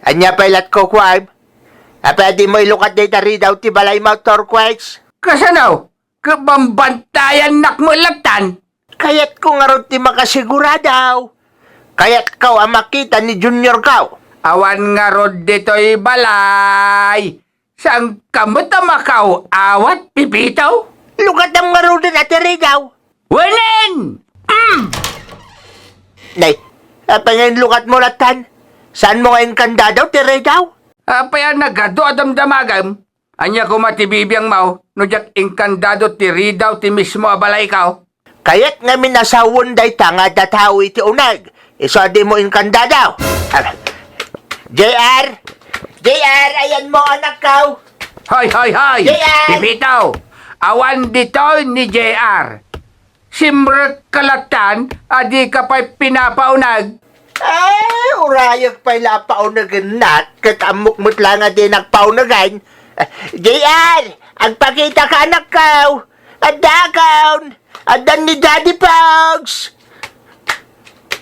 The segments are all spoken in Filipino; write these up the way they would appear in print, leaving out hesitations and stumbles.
Anya pailat ko, Kwan. Pwede mo ilukat data rin daw ti balay mo, Turquoise. Kasanaw? Kabambantayan nak mo latan? Kaya't ko nga ron ti makasigura daw. Kaya't kau ang makita ni Junior kau. Awan nga rod dito'y balay. Sang kamot ang makaw, awat pipitaw? Lukat ang nga ron din ati rin daw. Wanin! Nay, ngayon lukat mo latan. Saan mo ngayon kanda daw, ti rin daw? Apaya nagado adamdamagam. Anya ko matibibiyang mau, no jak inkandado ti ridaw ti mismo abalay ikaw. Kaya't nga minasawon day tanga dataw iti unag. Iso di mo inkanda daw. JR! JR, ayan mo anak kau. Hoy! JR! Pipitaw! Awan dito ni JR. Simrek kalatan, adi ka pa'y pinapaunag. Urayag pa'y lapaunagan nat, katamok mo't lang nga din nagpaunagan. JR, agpakita ka anak kau. Adakaon, adan ni Daddy Pogs.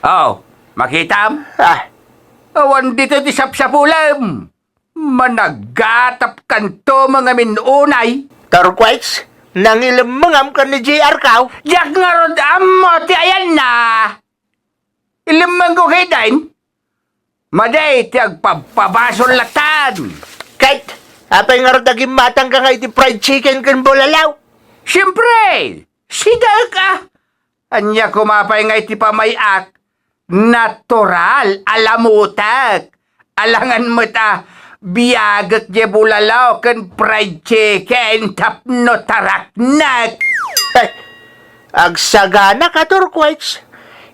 Oh, makitam? Awan dito di sapsapulam. Managatap kanto mga minunay. Turquoise, nangilamangam ka ni JR kau. Jak nga rod amo ti ayan na. Ilimang ko kay Dain. Maday ti agpapabasol latan. Kahit, apay nga rin naging matang ka nga iti fried chicken kan bulalaw. Siyempre, sida ka. Anya kumapay nga iti pamayak. Natural, alamutak. Alangan mo ta, biyagat je bulalaw kan fried chicken tapno taraknak. Agsagana ka, Turquoise.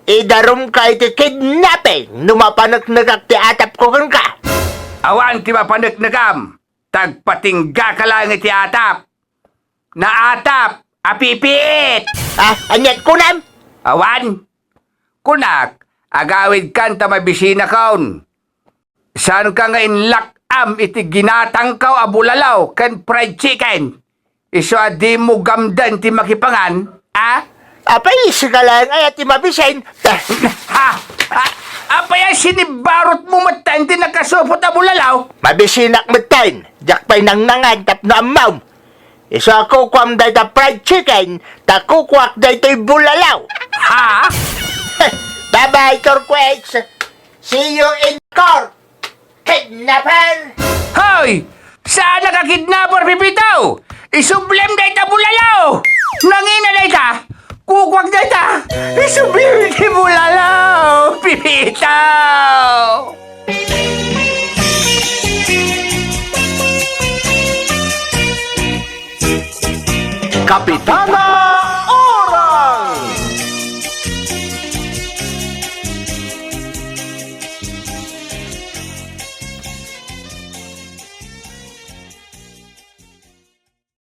Idarum ka iti kidnapping, numapanak-nagak ti atap ko kan ka. Awan ti mapanagnagam, tagpatingga ka lang iti atap. Na atap, apipit! Anyat kunam? Awan, kunak, agawid kan ta mabisina kaon. Saan ka nga inlakam iti ginatang kaw abulalaw kan fried chicken? Iso adi mo gamdan ti makipangan, Apay, ka lang ay ati mabisin. Apaya sinibarot mo matan ti nakasupot abulalaw? Mabisinak matain, jakpay nang nangan tap na amaw. Iso ako kwam day ta fried chicken, takukwak day to'y bulalaw. Bye-bye, Turquoise. See you in court, kidnapper. Hoy! Saan nakakidnapper, Pipitaw? Isublem day ta bulalaw! Nangina day ta! Kukwag day ta! Isublem day bulalaw! Pipitaw! Kapitana